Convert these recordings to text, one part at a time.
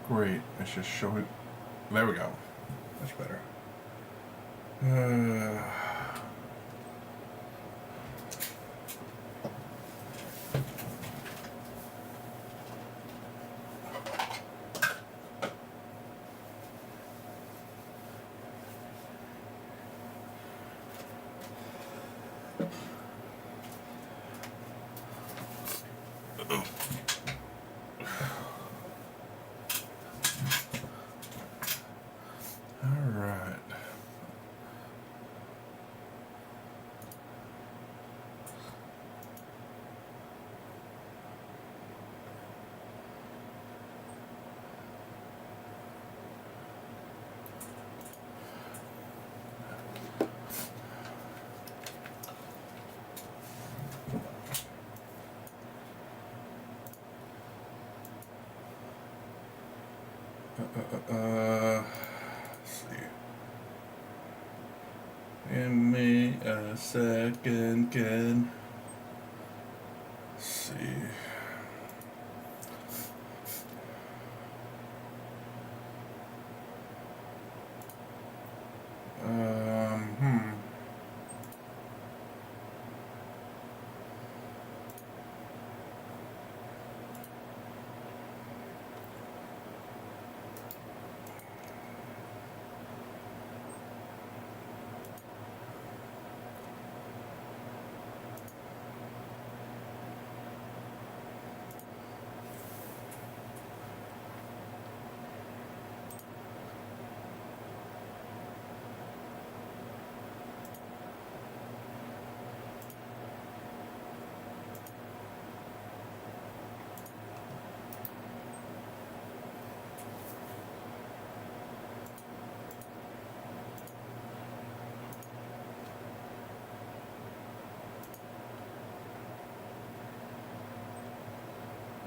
Great. I should show it. There we go. Much better. All right. Let's see. Give me a second, kid. Let's see. Hmm.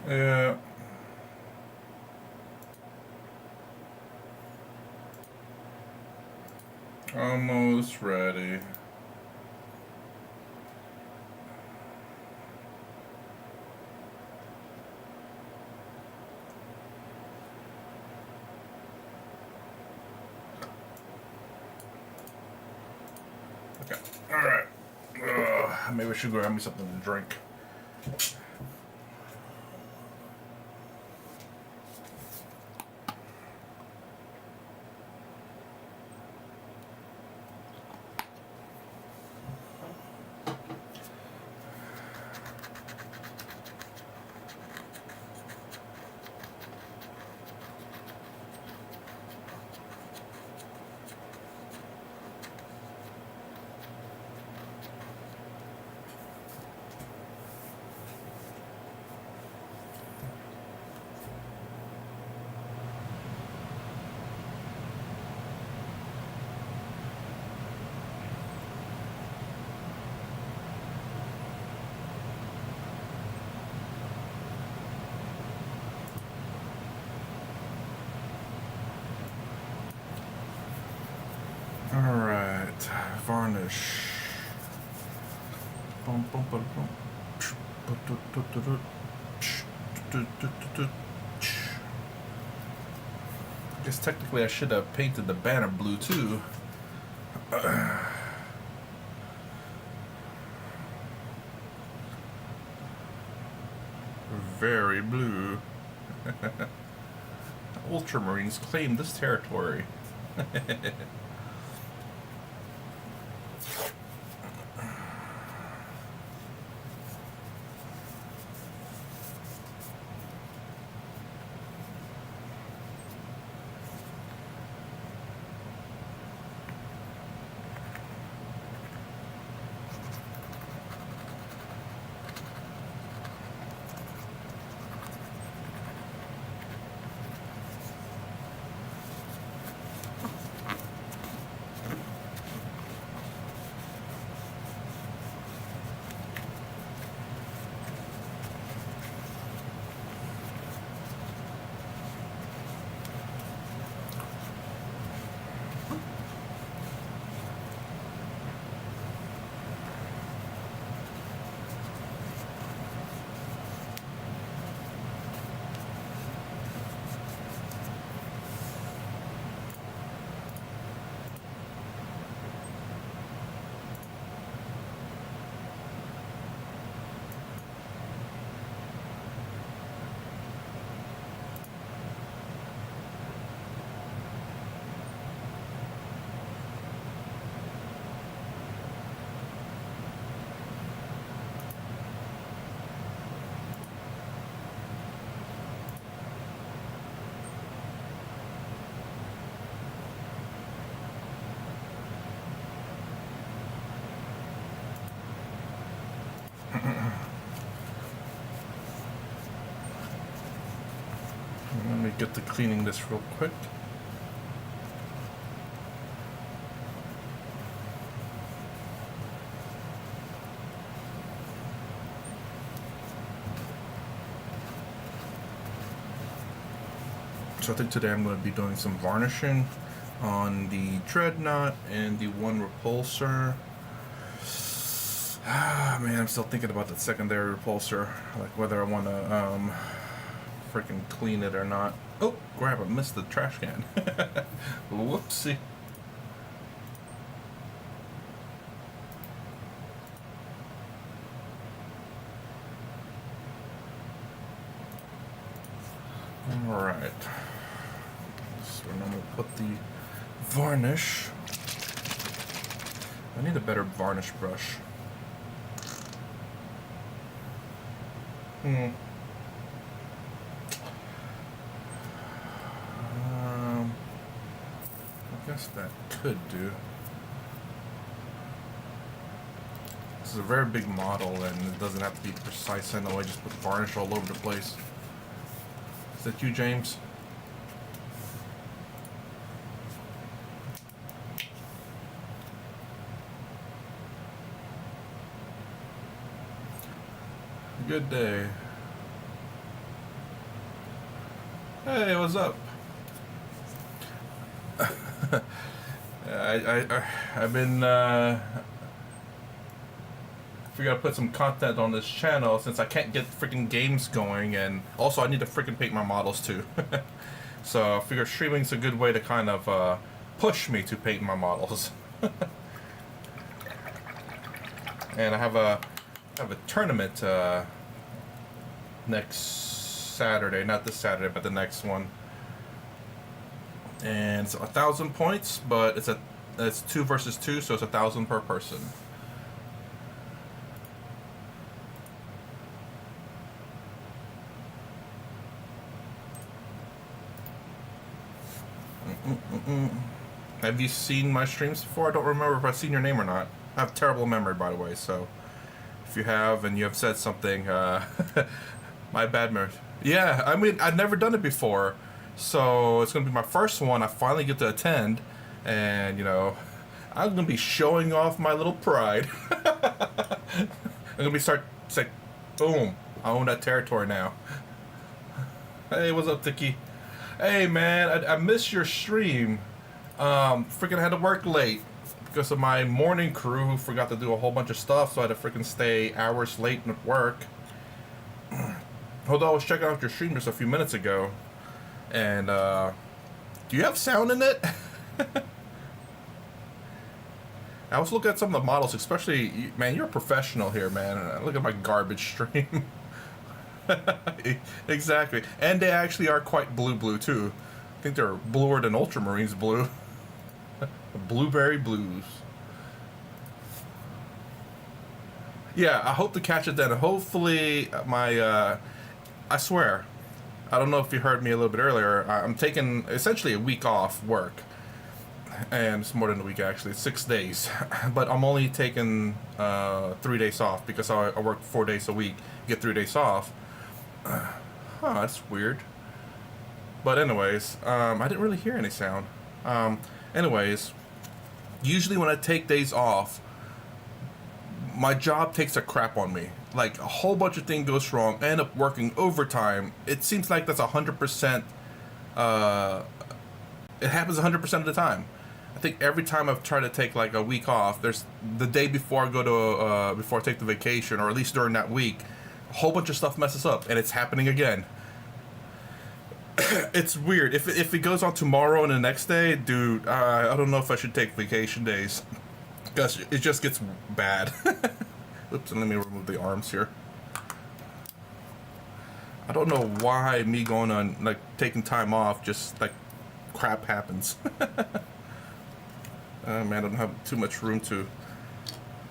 Yeah. Almost ready. Okay. All right. Maybe I should go have me something to drink. All right. Varnish. Bum, bum, bum, bum. I guess technically I should have painted the banner blue too. Very blue. Ultramarines claim this territory. Let me get to cleaning this real quick. So I think today I'm going to be doing some varnishing on the Dreadnought and the one repulsor. Man, I'm still thinking about the secondary repulsor, like whether I want to freaking clean it or not. Oh, grab! I missed the trash can. Whoopsie. All right. So now I'm gonna put the varnish. I need a better varnish brush. I guess that could do. This is a very big model and it doesn't have to be precise. I know I just put varnish all over the place. Is that you, James? Good day. Hey, what's up? I've been figure out to put some content on this channel since I can't get freaking games going, and also I need to freaking paint my models too. So I figure streaming's a good way to kind of push me to paint my models. And I have a tournament next Saturday, not this Saturday, but the next one. And it's 1,000 points, but it's 2 versus 2, so it's 1,000 per person. Have you seen my streams before? I don't remember if I've seen your name or not. I have terrible memory, by the way, so if you have and you have said something, my bad memory. Yeah, I mean, I've never done it before, so it's going to be my first one. I finally get to attend, and, you know, I'm going to be showing off my little pride. I'm going to be it's like, boom, I own that territory now. Hey, what's up, Tiki? Hey, man, I missed your stream. Freaking had to work late because of my morning crew who forgot to do a whole bunch of stuff, so I had to freaking stay hours late at work. Although I was checking out your stream just a few minutes ago, and do you have sound in it? I was looking at some of the models, especially, man, you're a professional here, man. Look at my garbage stream. Exactly, and they actually are quite blue too. I think they're bluer than Ultramarines blue. Blueberry blues. Yeah, I hope to catch it then. Hopefully, I swear, I don't know if you heard me a little bit earlier. I'm taking essentially a week off work, and it's more than a week actually. It's 6 days, but I'm only taking 3 days off because I work 4 days a week. Get 3 days off. That's weird. But anyways, I didn't really hear any sound. Anyways, usually when I take days off, my job takes a crap on me. Like, a whole bunch of things goes wrong. I end up working overtime. It seems like that's 100%. It happens 100% of the time. I think every time I've tried to take like a week off, there's the day before I go to before I take the vacation, or at least during that week, a whole bunch of stuff messes up, and it's happening again. It's weird. If it goes on tomorrow and the next day, dude, I don't know if I should take vacation days, because it just gets bad. Oops, and let me remove the arms here. I don't know why me going on, like, taking time off, just, like, crap happens. Man, I don't have too much room to...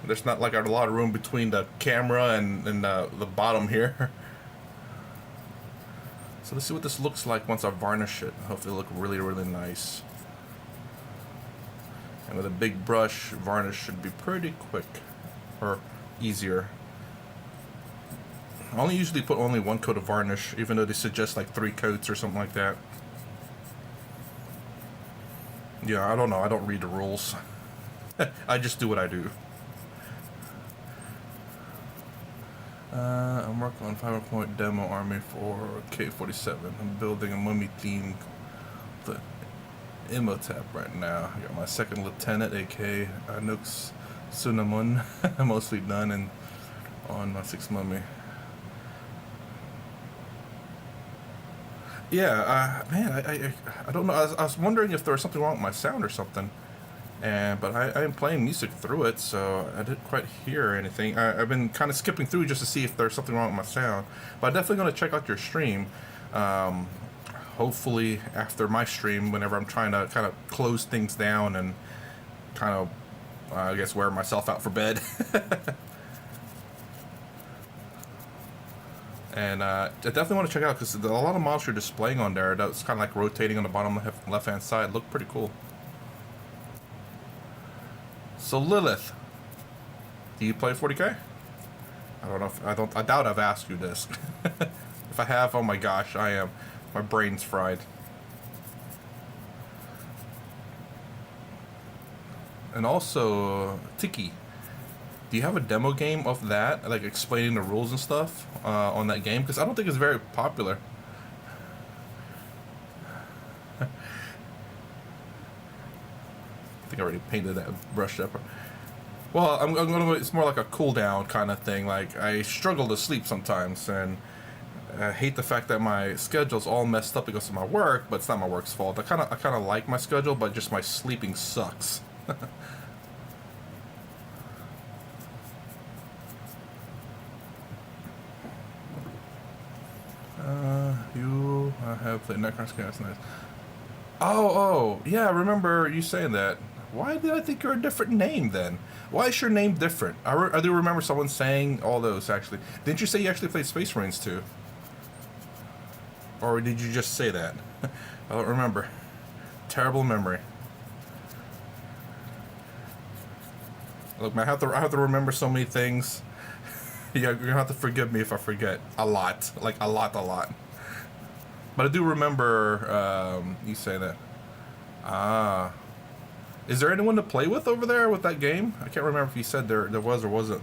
There's not, like, a lot of room between the camera and the bottom here. So let's see what this looks like once I varnish it. Hopefully it'll look really, really nice. And with a big brush, varnish should be pretty quick. Or easier. only usually put only one coat of varnish, even though they suggest like 3 coats or something like that. Yeah, I don't know. I don't read the rules. I just do what I do. I'm working on 5-point demo army for K-47. I'm building a mummy themed Imhotep right now. I got my second lieutenant, aka Anux Sunamun, mostly done, and on my 6th mummy. Yeah, man, I don't know. I was wondering if there was something wrong with my sound or something. But I am playing music through it, so I didn't quite hear anything. I've been kind of skipping through just to see if there's something wrong with my sound. But I'm definitely going to check out your stream. Hopefully after my stream, whenever I'm trying to kind of close things down and kind of, I guess, wear myself out for bed. And I definitely want to check it out because a lot of models you're displaying on there that's kind of like rotating on the bottom left-hand side look pretty cool. So Lilith, do you play 40K? I don't know if I doubt I've asked you this. If I have, oh my gosh, my brain's fried. And also Tiki, do you have a demo game of that, like explaining the rules and stuff on that game? Because I don't think it's very popular. I think I already painted that brush up. Well, I'm gonna. It's more like a cool down kind of thing. Like I struggle to sleep sometimes, and I hate the fact that my schedule's all messed up because of my work. But it's not my work's fault. I kind of like my schedule, but just my sleeping sucks. I have played Necron's Chaos Knights. Oh, yeah, I remember you saying that. Why did I think you're a different name then? Why is your name different? I do remember someone saying all those, actually. Didn't you say you actually played Space Marines too? Or did you just say that? I don't remember. Terrible memory. Look, man, I have to remember so many things. Yeah, you're gonna have to forgive me if I forget. A lot. Like, a lot. But I do remember you saying that. Ah. Is there anyone to play with over there with that game? I can't remember if you said there was or wasn't.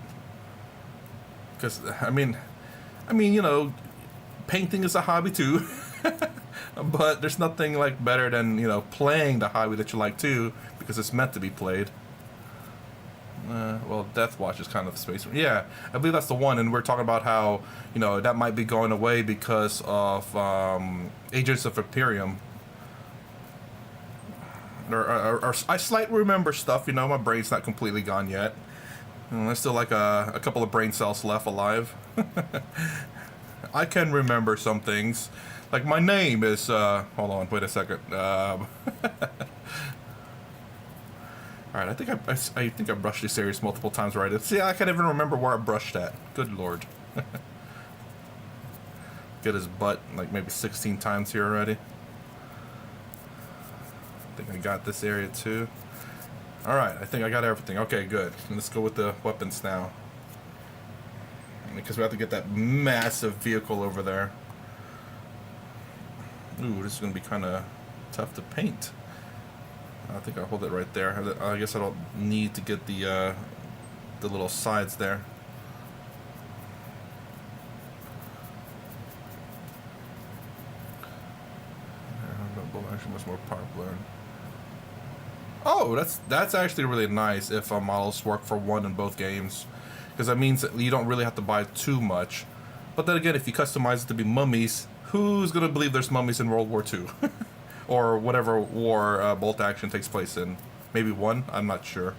Because, I mean, you know, painting is a hobby too. But there's nothing, like, better than, you know, playing the hobby that you like too, because it's meant to be played. Well, Death Watch is kind of space. Yeah, I believe that's the one, and we're talking about how, you know, that might be going away because of Agents of Imperium. Or I slightly remember stuff, you know, my brain's not completely gone yet. There's still like a couple of brain cells left alive. I can remember some things. Like my name is, hold on, wait a second. Alright, I think I brushed this series multiple times already. See, I can't even remember where I brushed at. Good lord. Get his butt like maybe 16 times here already. I think I got this area too. Alright, I think I got everything. Okay, good. Let's go with the weapons now. Because we have to get that massive vehicle over there. Ooh, this is going to be kind of tough to paint. I think I'll hold it right there. I guess I don't need to get the little sides there. Actually, much more popular. Oh, that's actually really nice if models work for one in both games, because that means that you don't really have to buy too much. But then again, if you customize it to be mummies, who's gonna believe there's mummies in World War II? Or whatever war Bolt Action takes place in. Maybe one? I'm not sure.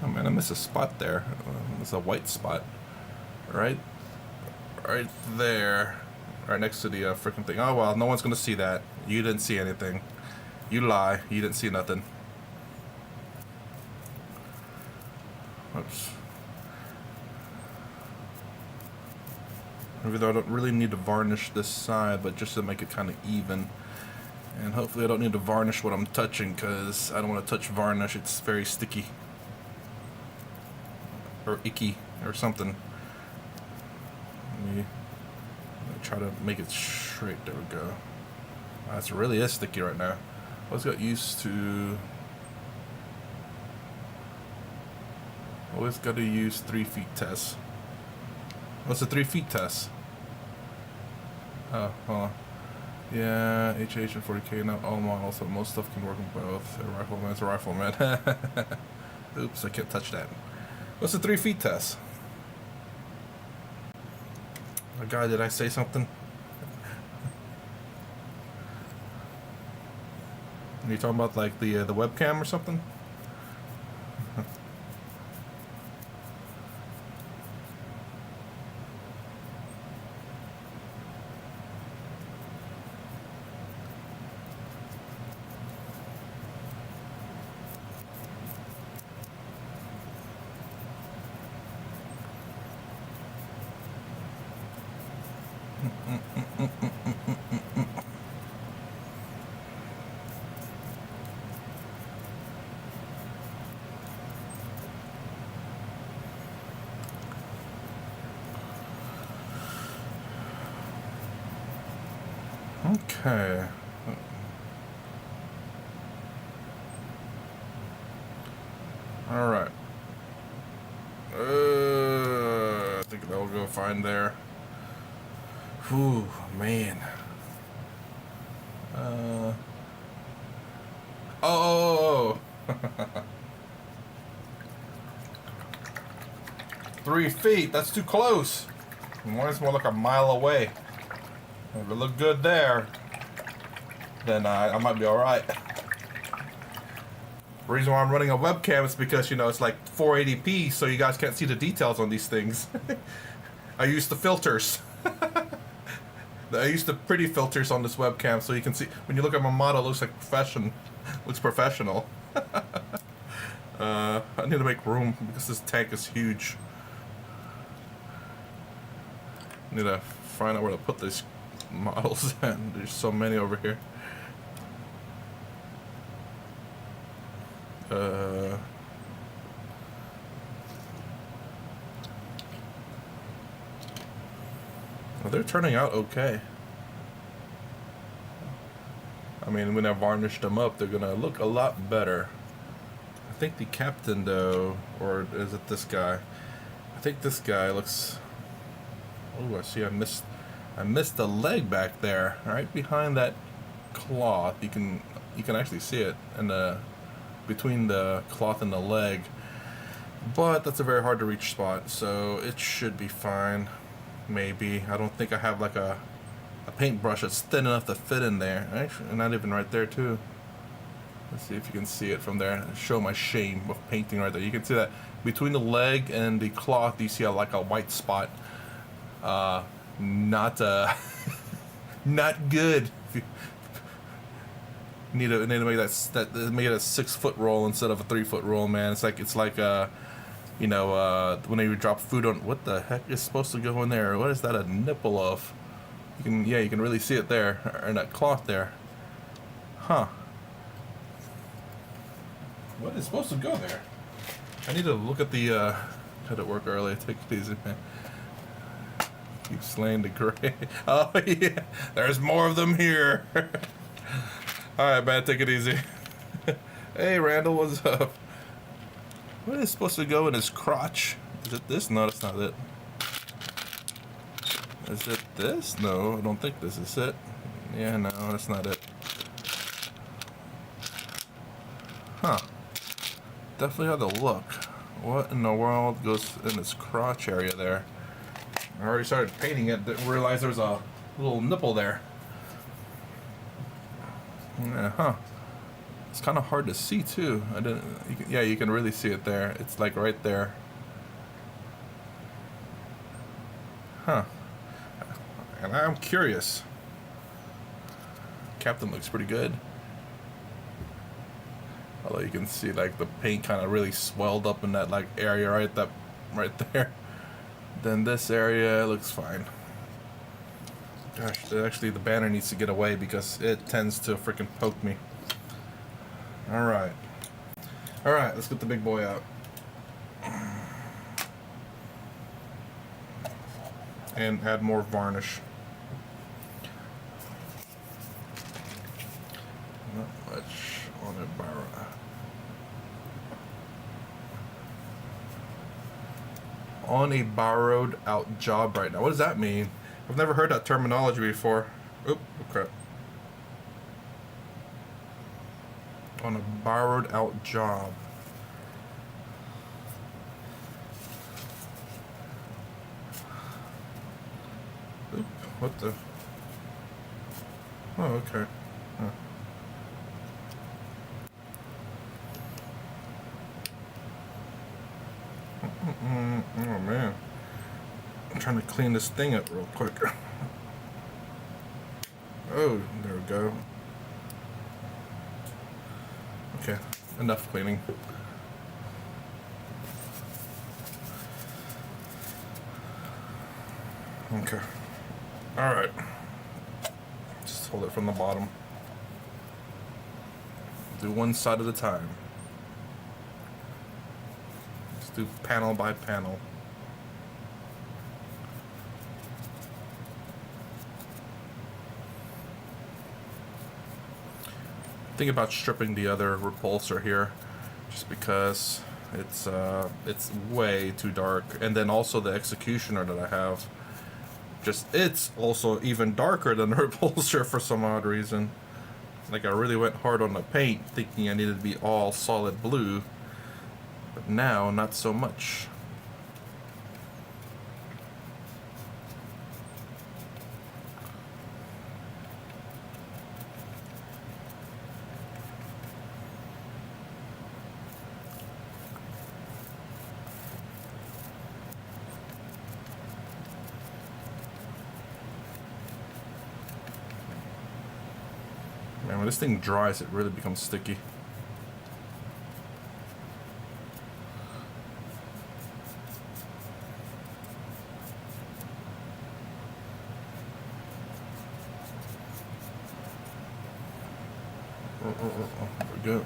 Oh man, I missed a spot there. It's a white spot. Right there. Right next to the freaking thing. Oh well, no one's gonna see that. You didn't see anything. You lie. You didn't see nothing. Oops. Even though I don't really need to varnish this side, but just to make it kind of even. And hopefully I don't need to varnish what I'm touching, because I don't want to touch varnish. It's very sticky. Or icky, or something. Let me try to make it straight. There we go. That's really is sticky right now. I always got used to... Always got to use 3 feet test. What's a 3 feet test? Oh, hold on. Yeah, HH and 40K, not all models, so most stuff can work in both. A rifleman's a rifleman. Oops, I can't touch that. What's the 3 feet test? Oh God, did I say something? Are you talking about like the webcam or something? Okay. All right. I think that'll go fine there. Whew, man. Oh. 3 feet. That's too close. Mine's more like a mile away. If it look good there, then I might be all right. The reason why I'm running a webcam is because, you know, it's like 480p, so you guys can't see the details on these things. I use the filters. I use the pretty filters on this webcam, so you can see when you look at my model, it looks like looks professional. I need to make room because this tank is huge. I need to find out where to put these models, and there's so many over here. Well, they're turning out okay. I mean, when I varnish them up, they're gonna look a lot better. I think the captain, though, or is it this guy? I think this guy looks... Oh, I see. I missed the leg back there, right behind that cloth. You can actually see it in the between the cloth and the leg. But that's a very hard to reach spot, so it should be fine. Maybe. I don't think I have like a paintbrush that's thin enough to fit in there. Actually, not even right there too. Let's see if you can see it from there. Show my shame of painting right there. You can see that between the leg and the cloth, you see like a white spot. Not not good. Need to make make it a 6 foot roll instead of a 3 foot roll, man. It's like you know, whenever you drop food on, what the heck is supposed to go in there? What is that a nipple of? You can really see it there, in that cloth there. Huh. What is supposed to go there? I need to look at the, had it work earlier. Take it easy, man. Keep slaying the gray. Oh, yeah. There's more of them here. Alright, man. Take it easy. Hey, Randall, what's up? What is supposed to go in his crotch? Is it this? No, that's not it. Is it this? No, I don't think this is it. Yeah, no, that's not it. Huh. Definitely had to look. What in the world goes in this crotch area there? I already started painting it, didn't realize there was a little nipple there. Yeah, huh. It's kind of hard to see too. Yeah, you can really see it there. It's like right there. Huh. And I'm curious. Captain looks pretty good. Although you can see like the paint kind of really swelled up in that like area right there. Then this area looks fine. Gosh, actually the banner needs to get away because it tends to freaking poke me. Alright. Alright, let's get the big boy out. And add more varnish. Not much on it, Barra. On a borrowed out job right now. What does that mean? I've never heard that terminology before. Oop, oh crap. On a borrowed out job. Oop, what the? Oh, okay. Huh. Oh man. I'm trying to clean this thing up real quick. Oh, there we go. Okay, enough cleaning. Okay. Alright. Just hold it from the bottom. Do one side at a time. Just do panel by panel. Think about stripping the other repulsor here, just because it's way too dark, and then also the executioner that I have, it's also even darker than the repulsor for some odd reason. Like I really went hard on the paint, thinking I needed to be all solid blue, but now not so much. Man, when this thing dries, it really becomes sticky. There we go.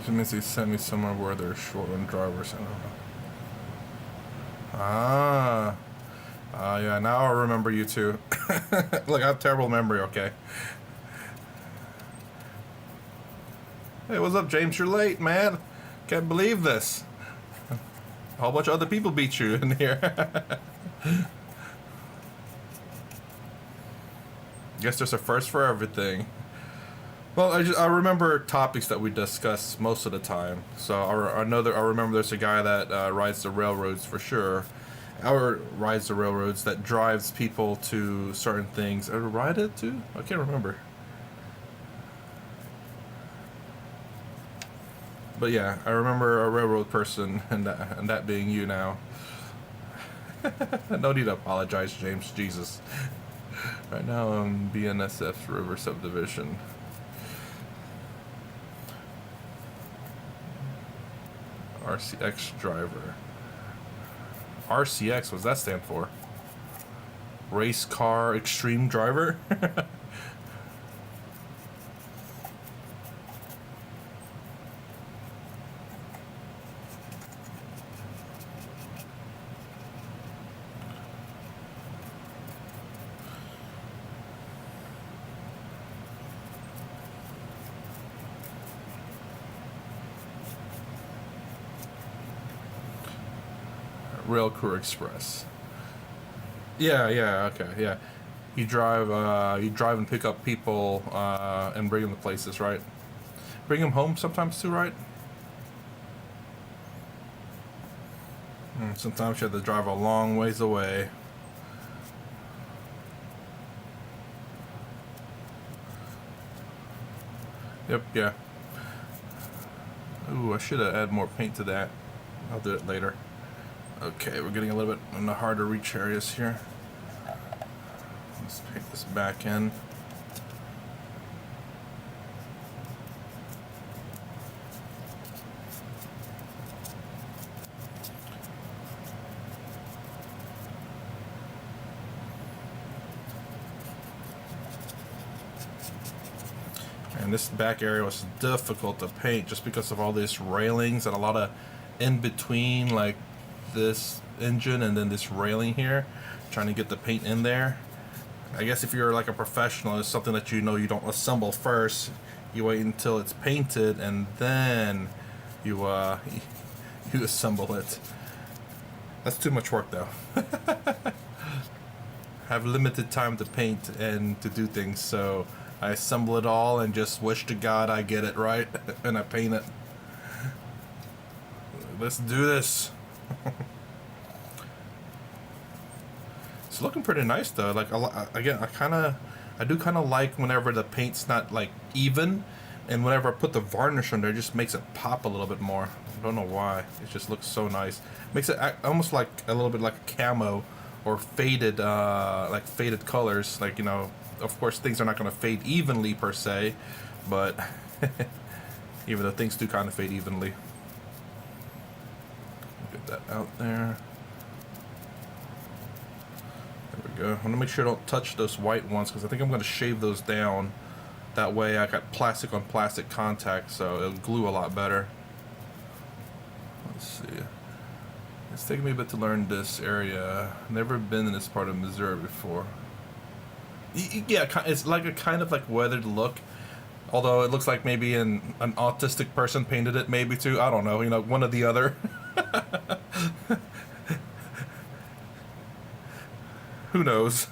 It means they sent me somewhere where they're short on drivers. I don't know. Yeah, now I remember you two. Look, I have terrible memory, okay? Hey, what's up, James? You're late, man. Can't believe this. A whole bunch of other people beat you in here. Guess there's a first for everything. Well, I remember topics that we discuss most of the time. So I remember there's a guy that rides the railroads for sure. Or rides the railroads that drives people to certain things. Or ride it too? I can't remember. But yeah, I remember a railroad person, and that being you now. No need to apologize, James. Jesus. Right now I'm BNSF's River Subdivision. RCX driver. RCX, what's that stand for? Race car extreme driver? Rail Crew Express. Yeah, okay, yeah. You drive and pick up people and bring them to places, right? Bring them home sometimes too, right? Sometimes you have to drive a long ways away. Yep, yeah. Ooh, I should have added more paint to that. I'll do it later. Okay, we're getting a little bit in the hard to reach areas here. Let's paint this back in. And this back area was difficult to paint just because of all these railings and a lot of in between, like this engine and then this railing here, trying to get the paint in there. I guess if you're like a professional, it's something that you know you don't assemble first. You wait until it's painted and then you you assemble it. That's too much work though. Have limited time to paint and to do things, so I assemble it all and just wish to God I get it right and I paint it. Let's do this. It's looking pretty nice though. Like again, I do kind of like whenever the paint's not like even, and whenever I put the varnish on there, it just makes it pop a little bit more. I don't know why. It just looks so nice. Makes it almost like a little bit like a camo or faded, like faded colors. Like, you know, of course things are not going to fade evenly per se, but even though things do kind of fade evenly. Get that out there. There we go. I want to make sure I don't touch those white ones because I think I'm going to shave those down. That way I got plastic on plastic contact, so it'll glue a lot better. Let's see. It's taking me a bit to learn this area. Never been in this part of Missouri before. Yeah, it's like a kind of like weathered look. Although it looks like maybe an autistic person painted it, maybe too. I don't know, you know, one or the other. Who knows?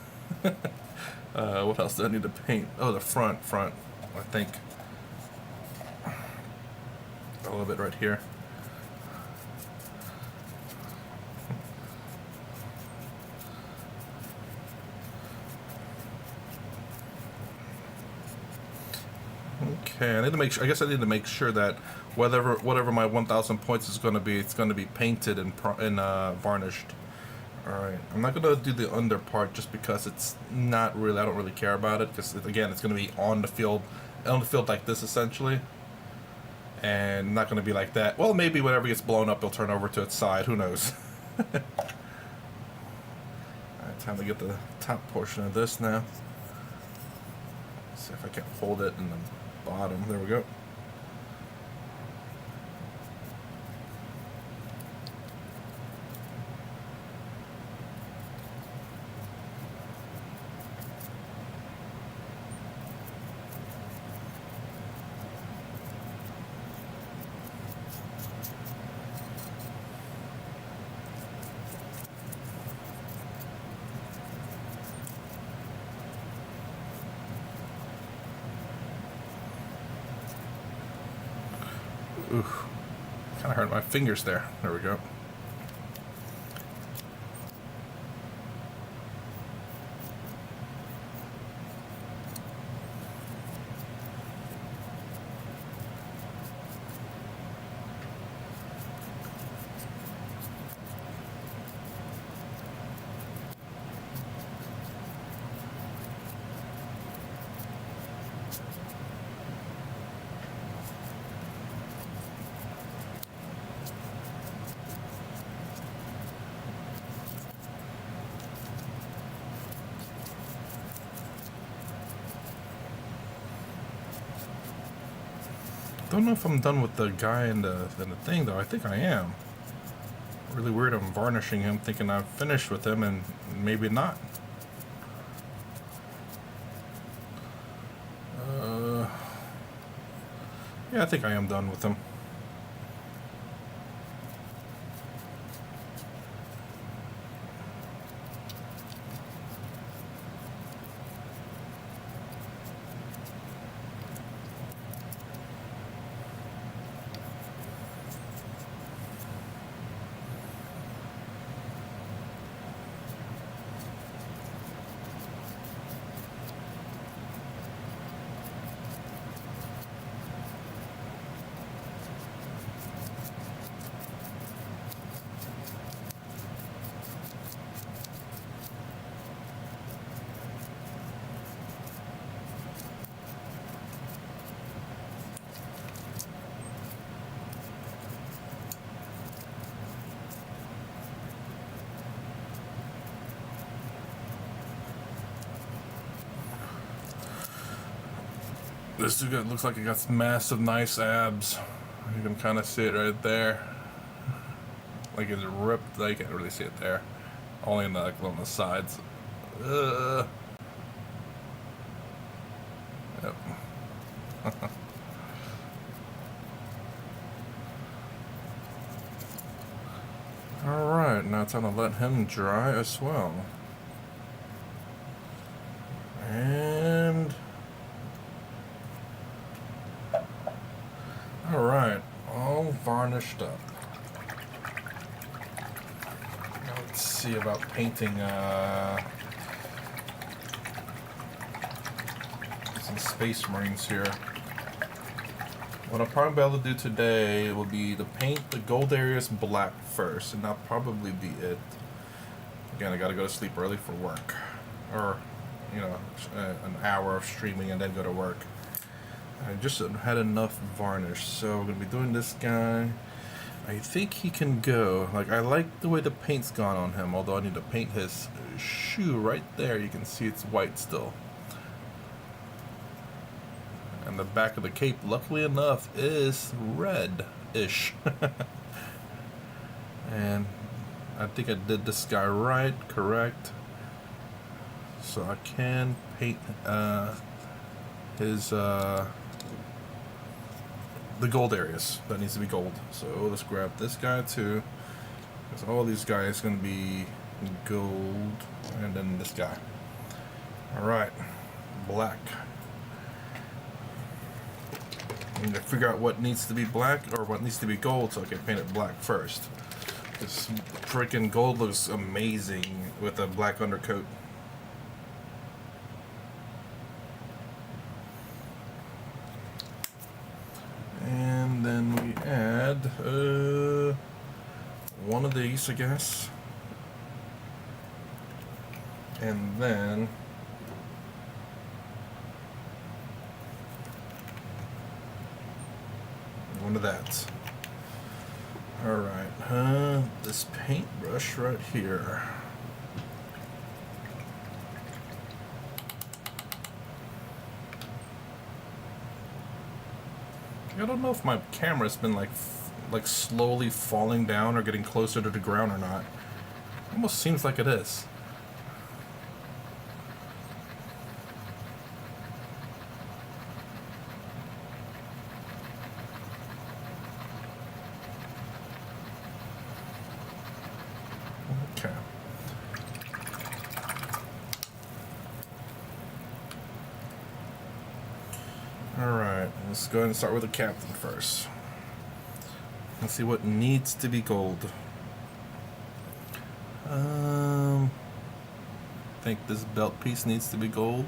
What else do I need to paint? Oh, the front, I think. A little bit right here. Okay, I need to make sure. I guess I need to make sure that whatever my 1,000 points is going to be, it's going to be painted and varnished. All right, I'm not going to do the under part just because it's not really. I don't really care about it because again, it's going to be on the field like this essentially, and not going to be like that. Well, maybe whenever it gets blown up, it'll turn over to its side. Who knows? All right, time to get the top portion of this now. See if I can hold it in the bottom. There we go. Oof. Kind of hurt my fingers there. There we go. Don't know if I'm done with the guy in the thing though. I think I am. Really weird. I'm varnishing him, thinking I'm finished with him, and maybe not. Yeah, I think I am done with him. This dude looks like he got some massive, nice abs. You can kind of see it right there. Like it's ripped. You can't really see it there. Only like on the sides. Yep. Alright, now it's time to let him dry as well. And alright, all varnished up. Now let's see about painting some Space Marines here. What I'll probably be able to do today will be to paint the gold areas black first, and that'll probably be it. Again, I gotta go to sleep early for work. Or, you know, an hour of streaming and then go to work. I just had enough varnish, so we're gonna be doing this guy. I think he can go. Like, I like the way the paint's gone on him, although I need to paint his shoe right there. You can see it's white still. And the back of the cape, luckily enough, is red-ish. And I think I did this guy right, correct. So I can paint his the gold areas. That needs to be gold. So let's grab this guy too, because all these guys gonna be gold, and then this guy. All right, black. I need to figure out what needs to be black or what needs to be gold so I can paint it black first. This freaking gold looks amazing with a black undercoat. And then we add one of these, I guess. And then one of that. Alright, this paintbrush right here. I don't know if my camera's been like slowly falling down or getting closer to the ground or not. Almost seems like it is. Okay. Alright, let's go ahead and start with the captain first. Let's see what needs to be gold. I think this belt piece needs to be gold.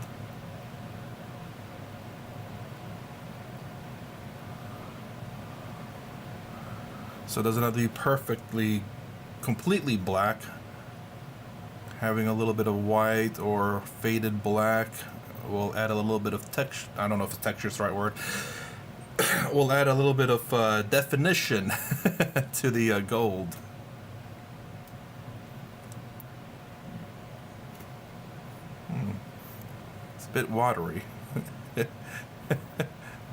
So it doesn't have to be perfectly, completely black. Having a little bit of white or faded black will add a little bit of texture. I don't know if texture is the right word. We'll add a little bit of definition to the gold. It's a bit watery.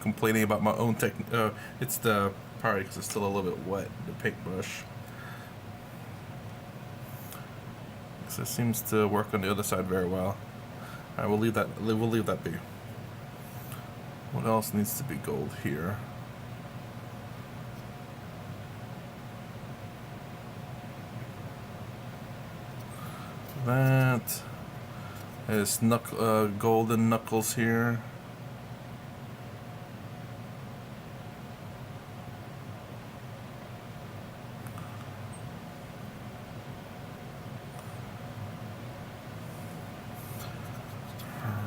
Complaining about my own technique. It's the probably because it's still a little bit wet, the paintbrush. So it seems to work on the other side very well. Alright, we'll leave that. We'll leave that be. What else needs to be gold here? That is golden knuckles here.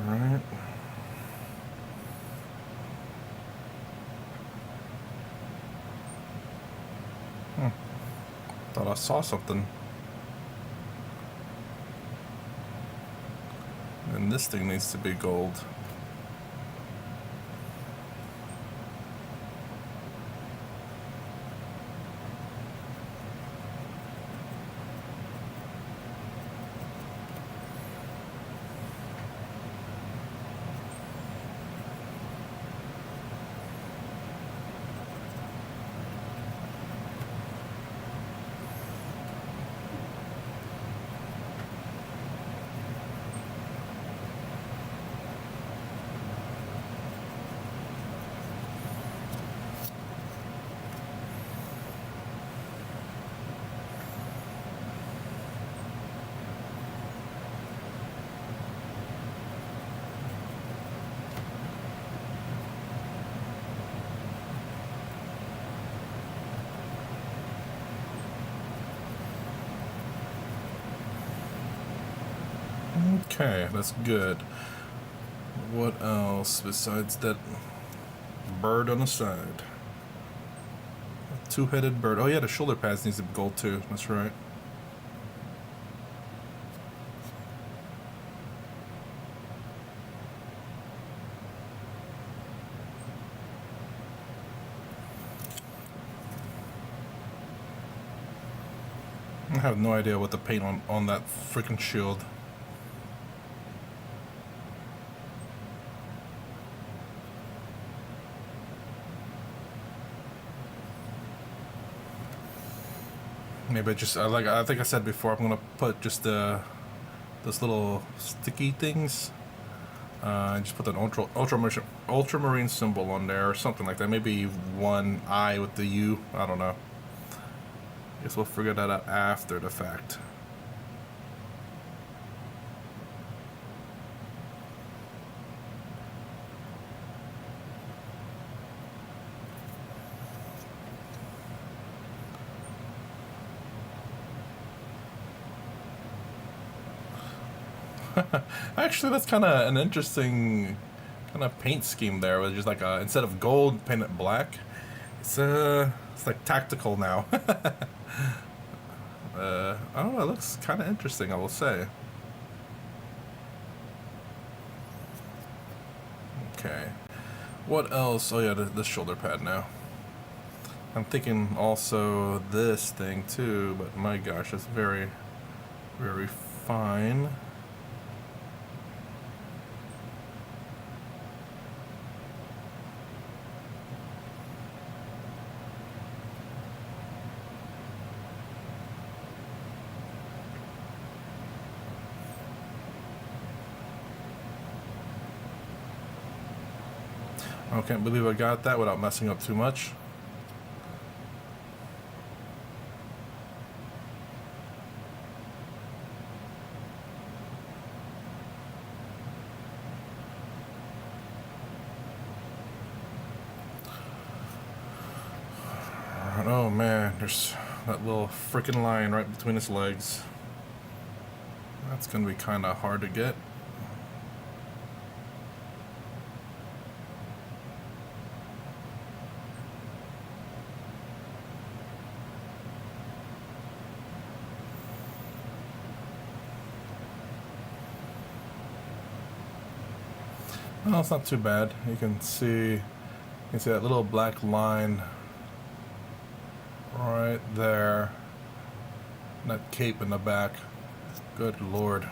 Alright. Thought I saw something. And this thing needs to be gold. Okay, that's good. What else besides that bird on the side? A two-headed bird. Oh yeah, the shoulder pads needs to be gold too. That's right. I have no idea what to paint on that freaking shield. Maybe I think I said before, I'm gonna put just those little sticky things. Just put an ultramarine symbol on there or something like that. Maybe one eye with the U. I don't know. Guess we'll figure that out after the fact. Actually, that's kind of an interesting kind of paint scheme there. Where just like instead of gold, paint it black. It's like tactical now. Oh, it looks kind of interesting, I will say. Okay. What else? Oh yeah, the shoulder pad now. I'm thinking also this thing too, but my gosh, it's very, very fine. I can't believe I got that without messing up too much. Oh man, there's that little freaking line right between his legs. That's gonna be kind of hard to get. Well, it's not too bad. You can see that little black line right there. And that cape in the back. Good lord.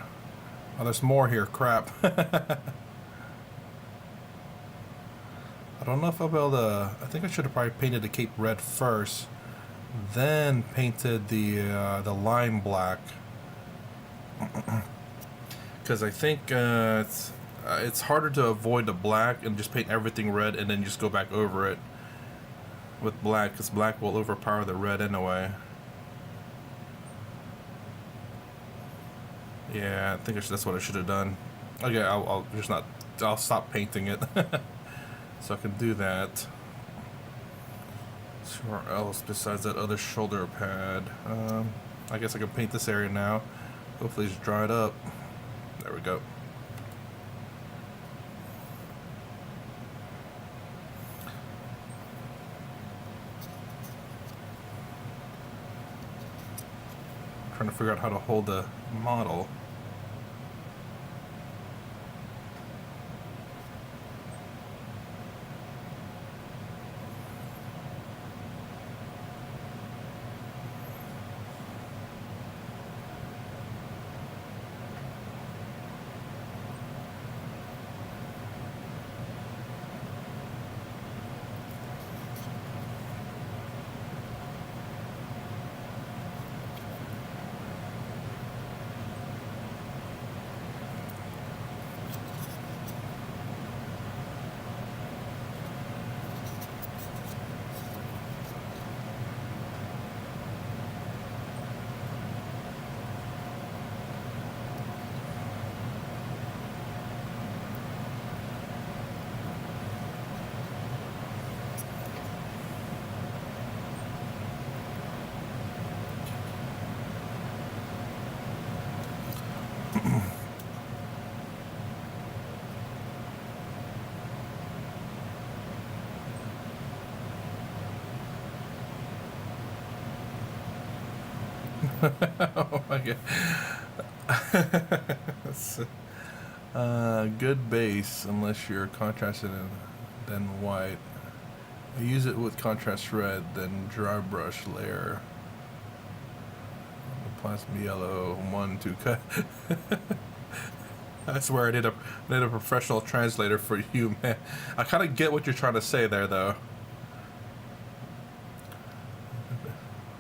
Oh, there's more here. Crap. I don't know if I'll be able to. I think I should have probably painted the cape red first, then painted the line black. Because I think it's harder to avoid the black and just paint everything red and then just go back over it with black, because black will overpower the red anyway. Yeah, I think that's what I should have done. Okay, I'll just not. I'll stop painting it, so I can do that. So where else besides that other shoulder pad? I guess I can paint this area now. Hopefully it's dried up. There we go. Trying to figure out how to hold the model. Oh my god. That's, good base unless you're contrasted in then white. I use it with contrast red, then dry brush layer. Plasma yellow, 1, 2 cut. I swear I need a professional translator for you, man. I kind of get what you're trying to say there, though.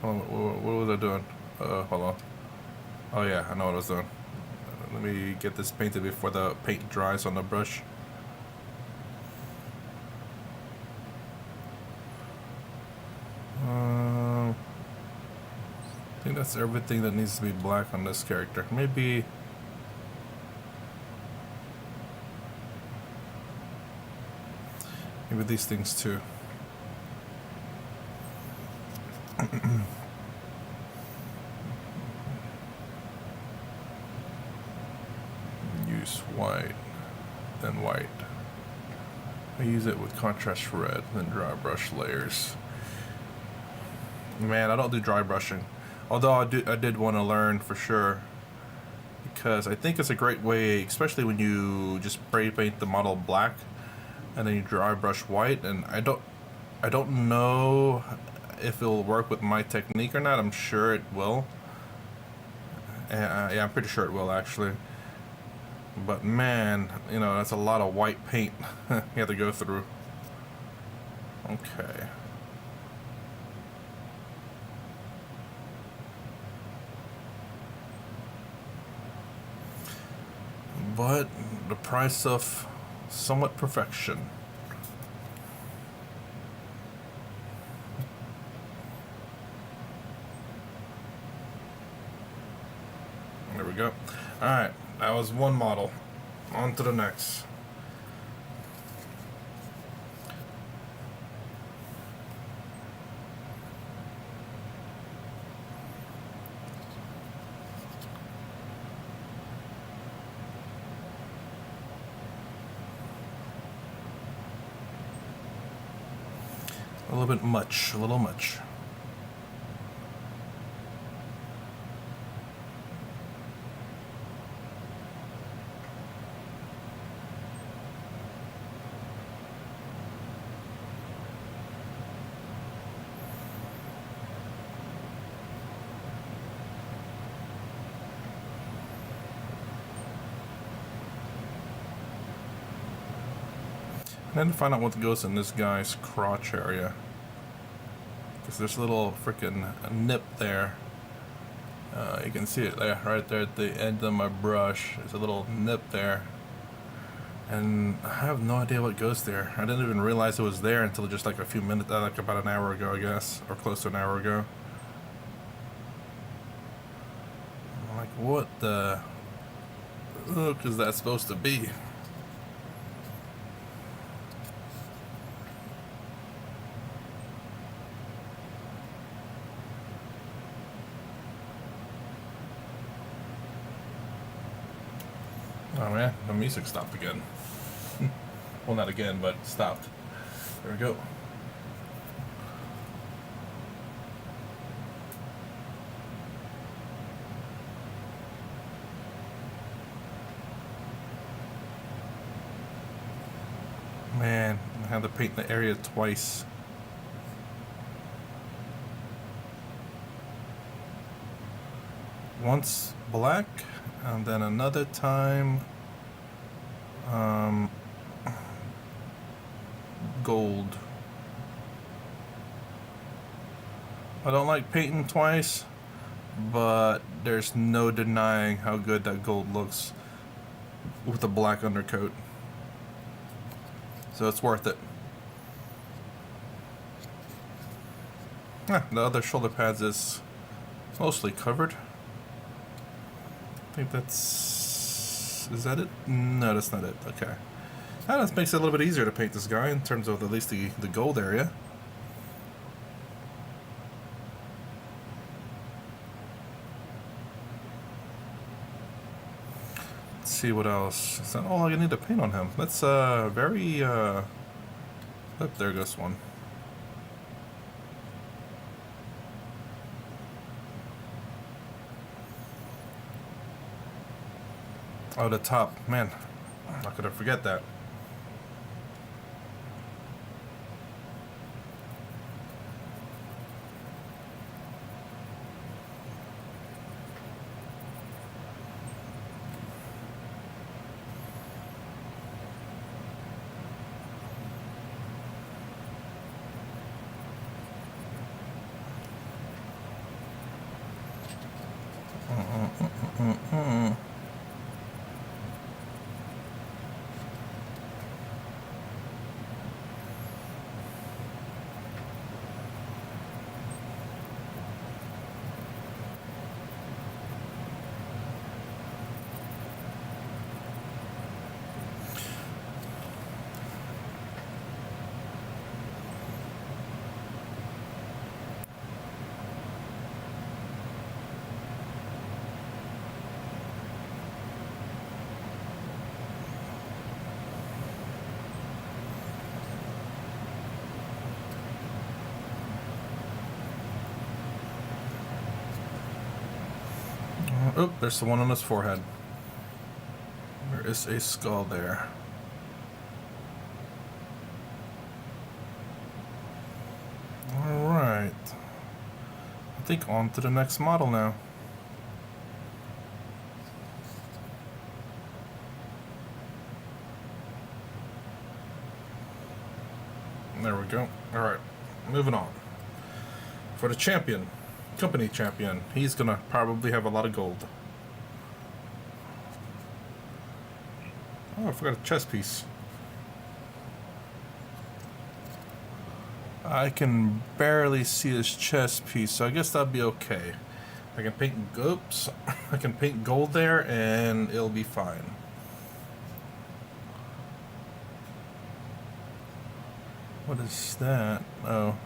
What was I doing? Hold on. Oh yeah, I know what I was doing. Let me get this painted before the paint dries on the brush. I think that's everything that needs to be black on this character. Maybe these things too. Use white, then white. I use it with contrast red, then dry brush layers. Man, I don't do dry brushing. Although I did want to learn for sure. Because I think it's a great way, especially when you just spray paint the model black and then you dry brush white, and I don't know if it'll work with my technique or not. I'm sure it will. Yeah, I'm pretty sure it will actually. But man, you know, that's a lot of white paint you have to go through. Okay. But the price of somewhat perfection. There we go. Alright, that was one model. On to the next. A little bit much, a little much. And then find out what goes in this guy's crotch area. Because there's a little freaking nip there. You can see it there, right there at the end of my brush. There's a little nip there. And I have no idea what goes there. I didn't even realize it was there until just like a few minutes, like about an hour ago, I guess. Or close to an hour ago. I'm like, what the fuck is that supposed to be? Oh man, the music stopped again. Well, not again, but stopped. There we go. Man, I had to paint the area twice. Once black, and then another time gold. I don't like painting twice, but there's no denying how good that gold looks with a black undercoat. So it's worth it. The other shoulder pads is mostly covered. I think that's... is that it? No, that's not it. Okay. That just makes it a little bit easier to paint this guy in terms of at least the gold area. Let's see what else. Is that all I need to paint on him? That's very... oh, there goes one. Oh, the top. Man, how could I forget that? Oh, there's the one on his forehead. There is a skull there. Alright. I think on to the next model now. There we go. Alright, moving on. For the champion, company champion, he's gonna probably have a lot of gold. Oh, I forgot a chess piece. I can barely see his chess piece, so I guess that'd be okay. I can paint, oops, I can paint gold there and it'll be fine. What is that? Oh.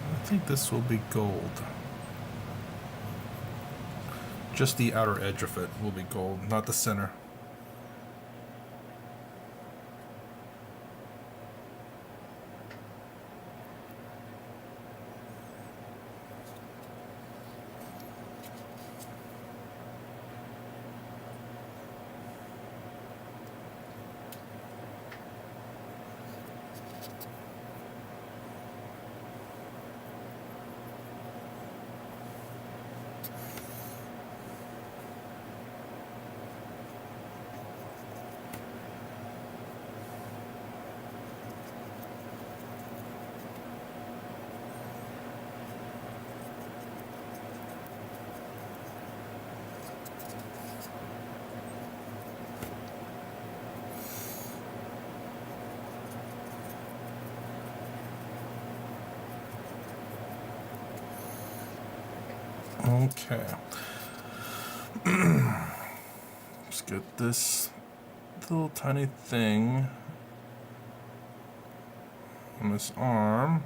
I think this will be gold. Just the outer edge of it will be gold, not the center. Okay. Let's get this little tiny thing on this arm.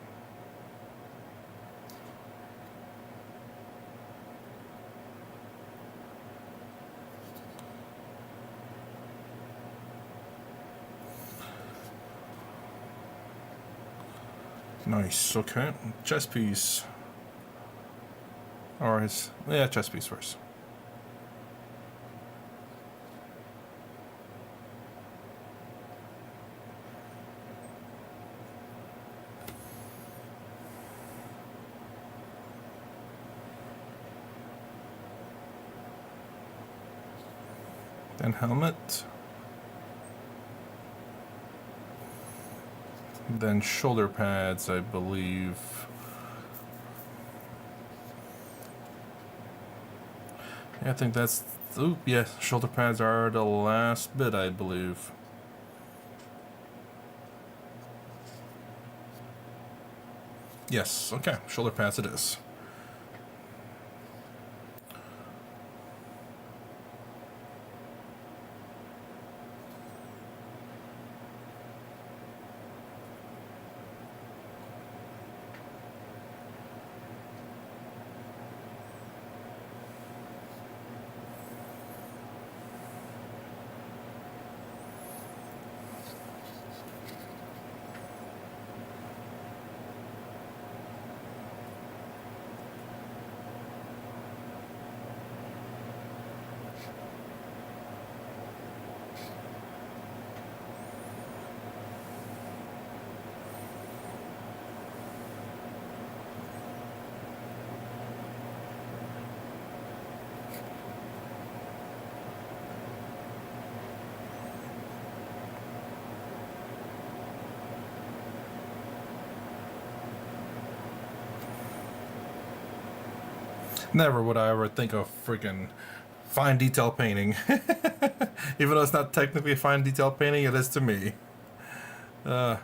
Nice, okay. Chess piece. Or his, yeah, chess piece first. Then helmet. Then shoulder pads, I believe. Yeah, I think that's... Ooh, yeah, shoulder pads are the last bit, I believe. Yes, okay, shoulder pads it is. Never would I ever think of freaking fine detail painting. Even though it's not technically fine detail painting, it is to me. Uh,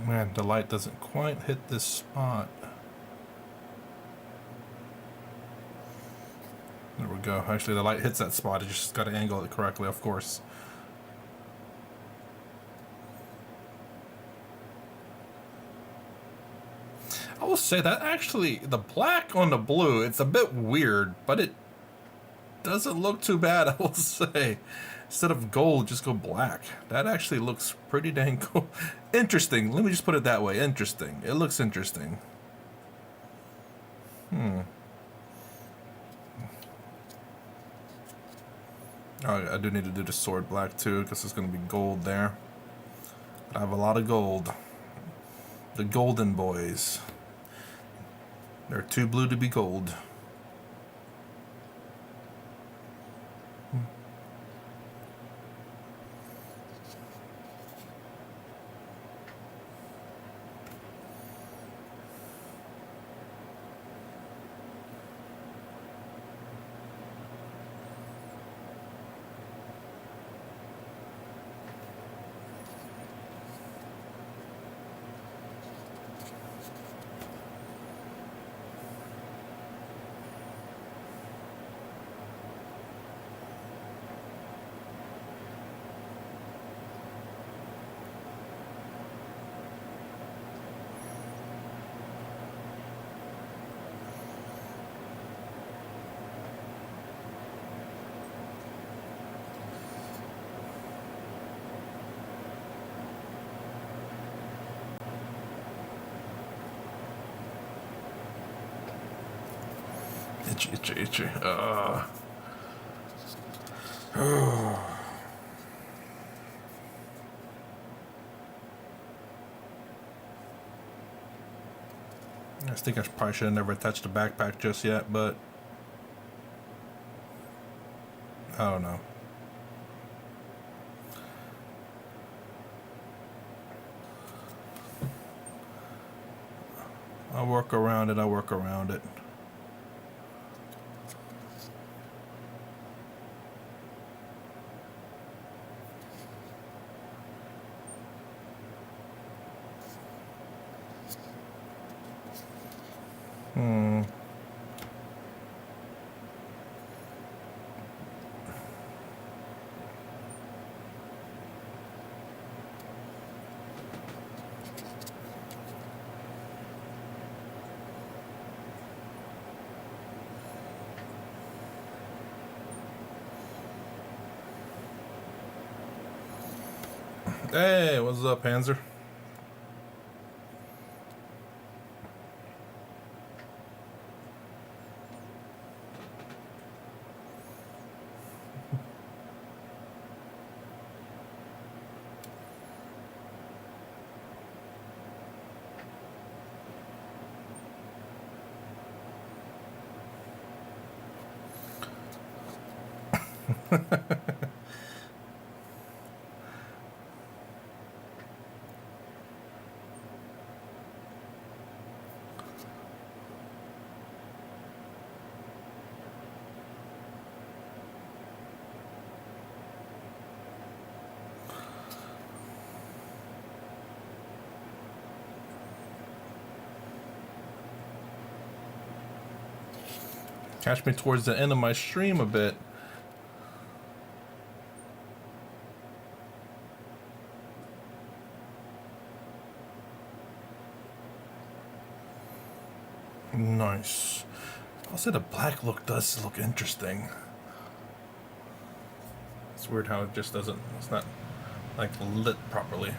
Man, the light doesn't quite hit this spot. There we go. Actually, the light hits that spot. You just got to angle it correctly, of course. I will say that actually, the black on the blue, it's a bit weird, but it doesn't look too bad, I will say. Instead of gold, just go black. That actually looks pretty dang cool. Interesting. Let me just put it that way. Interesting. It looks interesting. Oh, I do need to do the sword black too, because it's going to be gold there. But I have a lot of gold. The golden boys. They're too blue to be gold. Itchy, itchy, itchy. I think I probably should have never touched the backpack just yet, but I don't know. I'll work around it. I'll work around it. Hey, what's up, Panzer? Catch me towards the end of my stream a bit. Nice. I'll say the black look does look interesting. It's weird how it just doesn't, it's not like lit properly.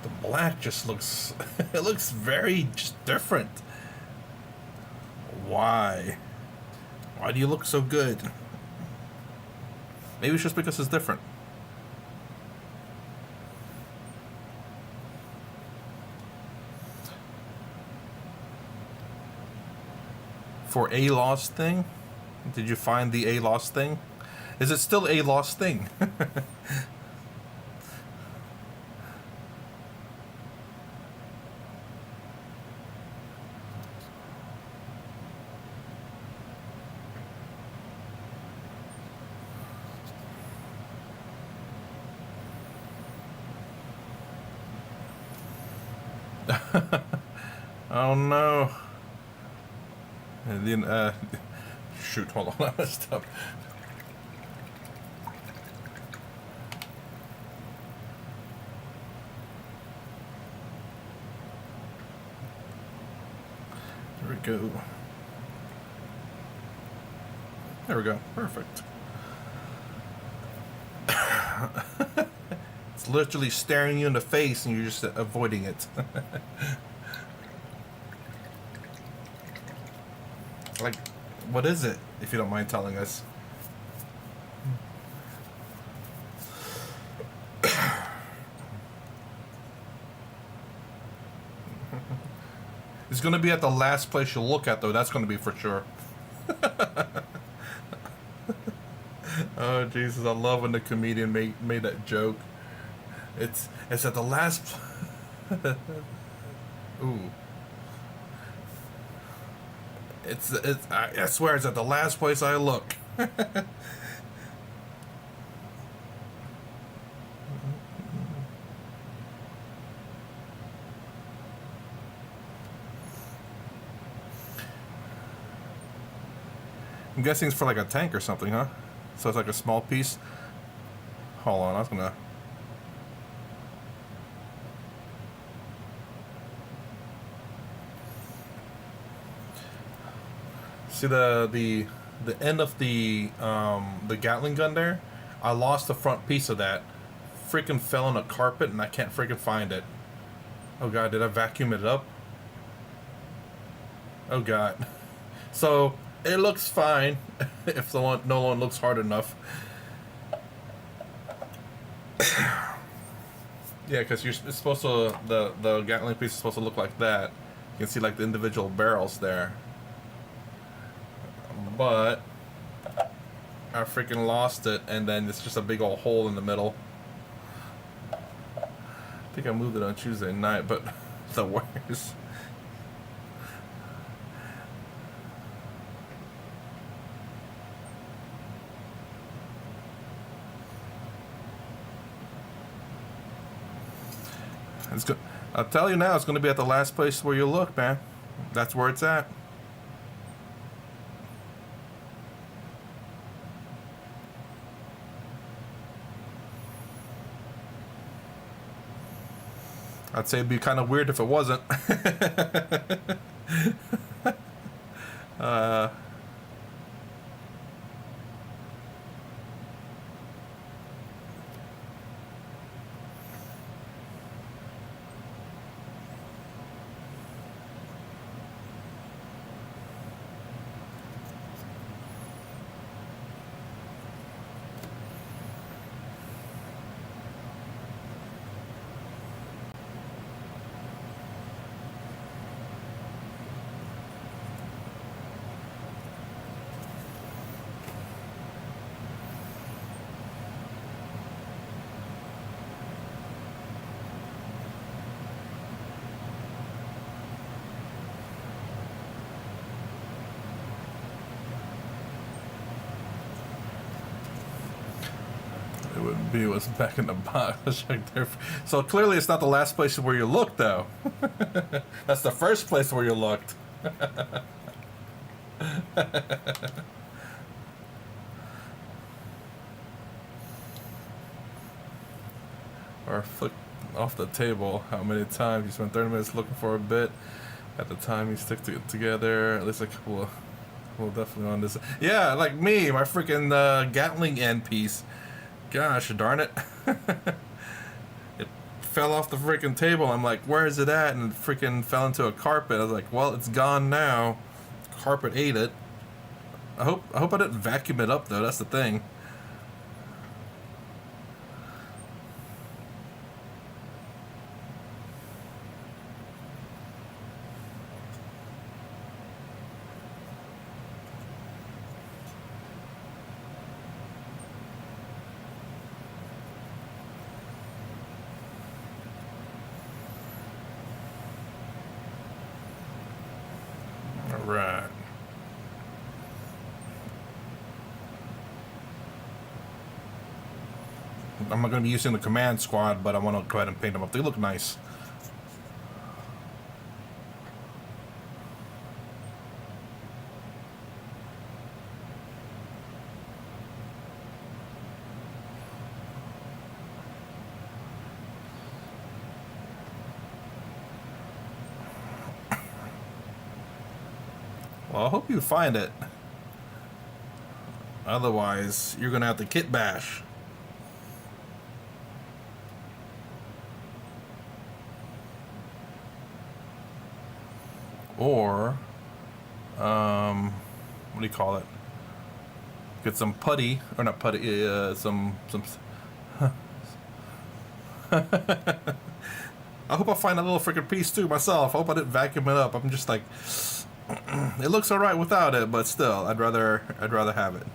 The black just looks, it looks very just different. Why? Why do you look so good? Maybe it's just because it's different. For a lost thing? Did you find the a lost thing? Is it still a lost thing? Oh no. And then, shoot, hold on, I messed up. There we go. There we go. Perfect. It's literally staring you in the face and you're just avoiding it. Like, what is it, if you don't mind telling us? It's gonna be at the last place you look at, though. That's gonna be for sure. Oh Jesus! I love when the comedian made that joke. It's at the last. Ooh. It's I swear it's at the last place I look. I'm guessing it's for like a tank or something, huh? So it's like a small piece. Hold on, I was gonna. See the end of the Gatling gun there? I lost the front piece of that. Freaking fell on a carpet and I can't freaking find it. Oh god, did I vacuum it up? Oh god. So it looks fine if no one looks hard enough. Yeah, because it's supposed to the Gatling piece is supposed to look like that. You can see like the individual barrels there. But I freaking lost it, and then it's just a big old hole in the middle. I think I moved it on Tuesday night, but the worst. It's good. I'll tell you now, it's going to be at the last place where you look, man. That's where it's at. I'd say it'd be kind of weird if it wasn't. uh, it would be what's back in the box. So clearly it's not the last place where you looked, though. That's the first place where you looked. Or flick off the table. How many times you spent 30 minutes looking for a bit? At the time you stick it together. At least a couple of. Well, definitely on this. Yeah, like me, my freaking Gatling end piece. Gosh darn it. It fell off the freaking table. I'm like, where is it at? And it freaking fell into a carpet. I was like, well, it's gone now. Carpet ate it. I hope I didn't vacuum it up, though. That's the thing. I'm not going to be using the command squad, but I want to go ahead and paint them up. They look nice. Well, I hope you find it. Otherwise, you're going to have to kit bash. Or, what do you call it? Get some putty, or not putty, some. I hope I find a little freaking piece too myself. I hope I didn't vacuum it up. I'm just like, it looks alright without it, but still, I'd rather have it.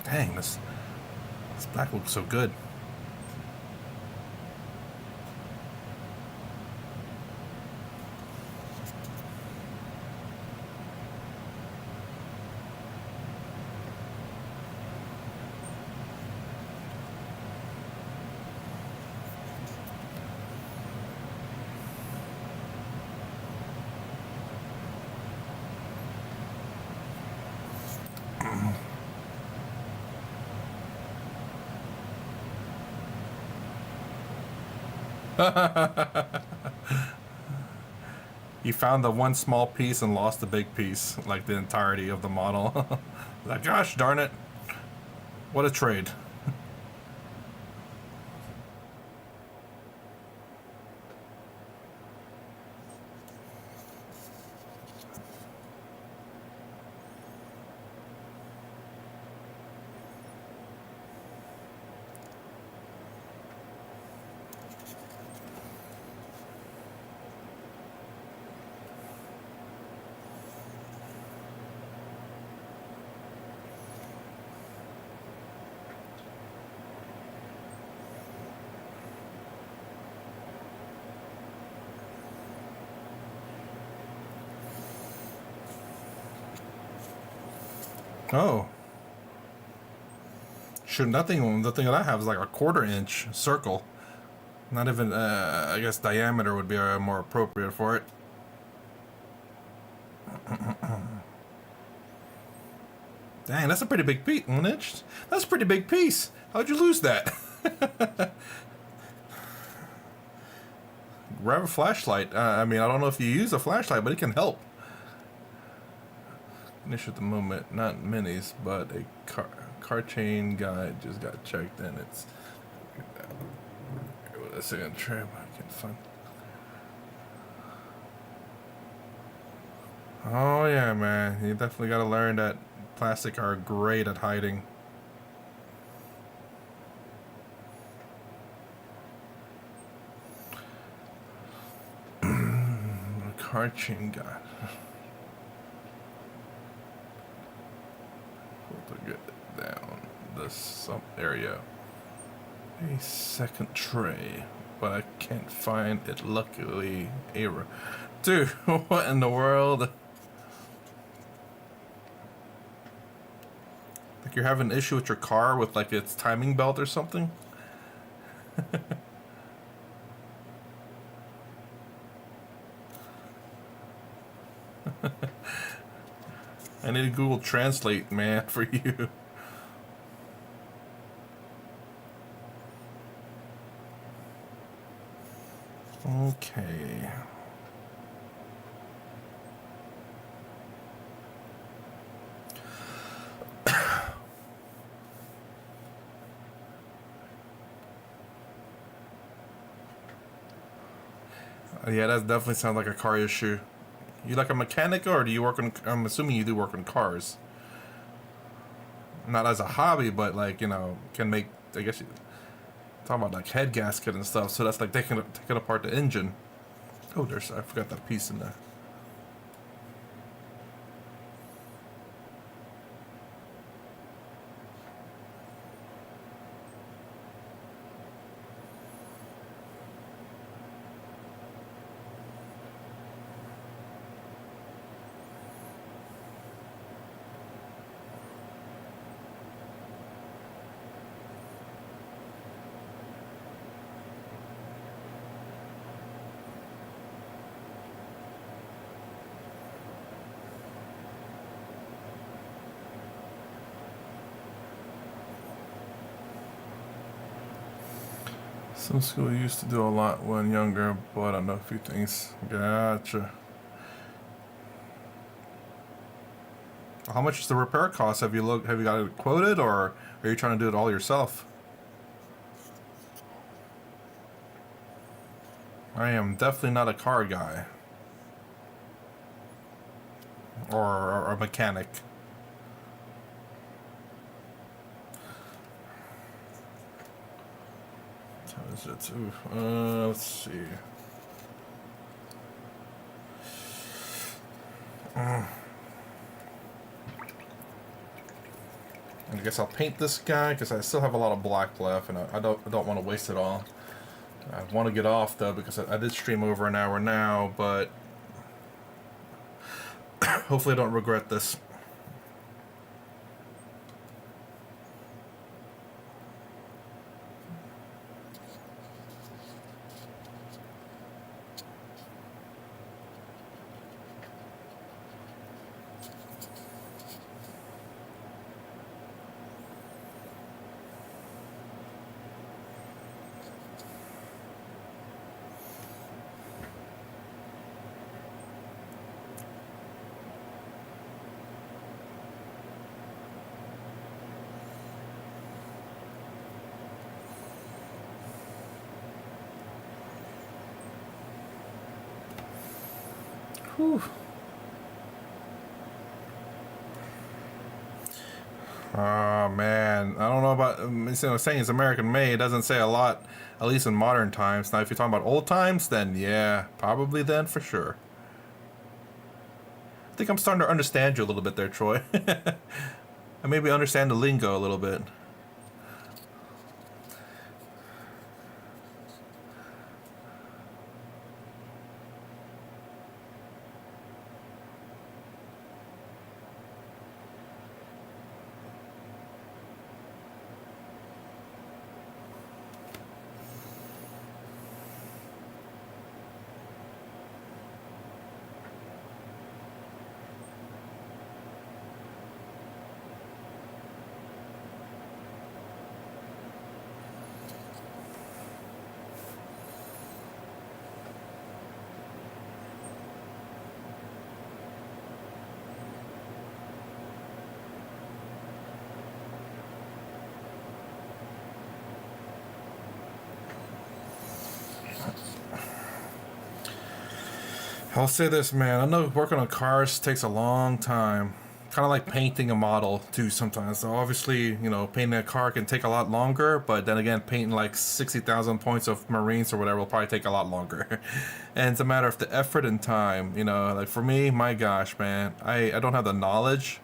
Dang, this black looks so good. You found the one small piece and lost the big piece, like the entirety of the model. Like, gosh darn it. What a trade. Oh. Shoot, nothing. The thing that I have is like a 1/4 inch circle. Not even, I guess diameter would be more appropriate for it. Dang, that's a pretty big piece. 1 inch? That's a pretty big piece. How'd you lose that? Grab a flashlight. I mean, I don't know if you use a flashlight, but it can help. Finish at the moment, not minis, but a car chain guide just got checked and it's a second trip. I can find. Oh yeah, man, you definitely got to learn that plastic are great at hiding. Car chain guide. To get down this area. A second tray, but I can't find it. Luckily, error. Dude, what in the world? Like you're having an issue with your car with like its timing belt or something? I need to Google Translate, man, for you. Okay. Yeah, that definitely sounds like a car issue. You like a mechanic, or do you work on? I'm assuming you do work on cars. not as a hobby, but like can make. I guess talking about like head gasket and stuff. So that's like taking apart the engine. Oh, I forgot that piece in there. Some school used to do a lot when younger, but I know a few things. Gotcha. How much is the repair cost? Have you looked? Have you got it quoted, or are you trying to do it all yourself? I am definitely not a car guy or a mechanic. How is it? Let's see. I guess I'll paint this guy because I still have a lot of black left, and I don't want to waste it all. I want to get off though because I did stream over an hour now, but hopefully I don't regret this. Whew. Oh man, I don't know about. Saying it's American made doesn't say a lot, at least in modern times. Now, if you're talking about old times, then yeah, probably then for sure. I think I'm starting to understand you a little bit there, Troy. I maybe understand the lingo a little bit. I'll say this, man. I know working on cars takes a long time. Kind of like painting a model too. Sometimes, so obviously, painting a car can take a lot longer. But then again, painting like 60,000 points of Marines or whatever will probably take a lot longer. And it's a matter of the effort and time. Like for me, my gosh, man, I don't have the knowledge,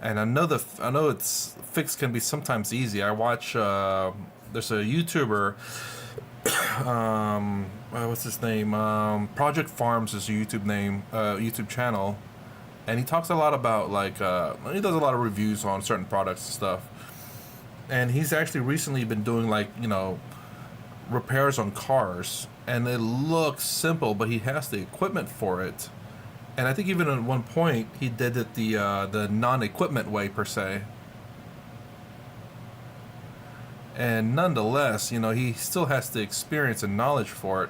and I know it's fix can be sometimes easy. I watch. There's a YouTuber, what's his name? Project Farms is a YouTube channel, and he talks a lot about like he does a lot of reviews on certain products and stuff. And he's actually recently been doing like repairs on cars, and it looks simple, but he has the equipment for it. And I think even at one point he did it the non-equipment way per se. And nonetheless, he still has the experience and knowledge for it.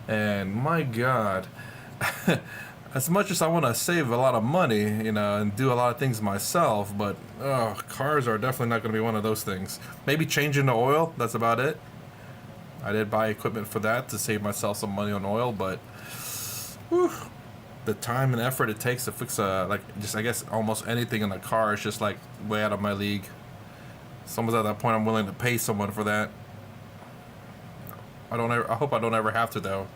And my God, as much as I want to save a lot of money, and do a lot of things myself, but cars are definitely not going to be one of those things. Maybe changing the oil, that's about it. I did buy equipment for that to save myself some money on oil, but whew, the time and effort it takes to fix like just I guess almost anything in a car is just like way out of my league. Someone's at that point I'm willing to pay someone for that. I hope I don't ever have to though,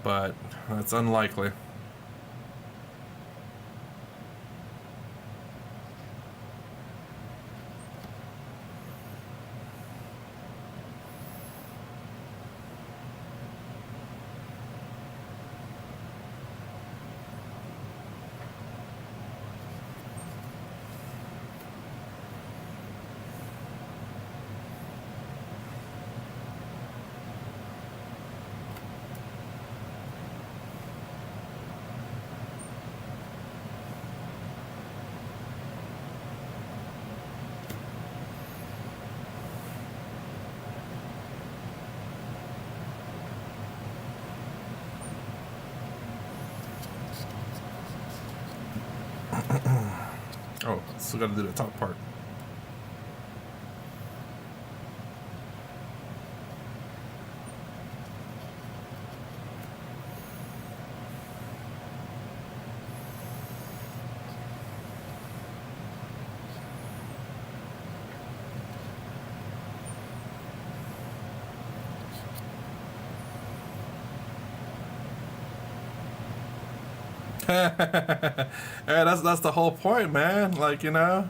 but that's unlikely. Oh, still gotta do the top part. Yeah, that's the whole point, man. Like, the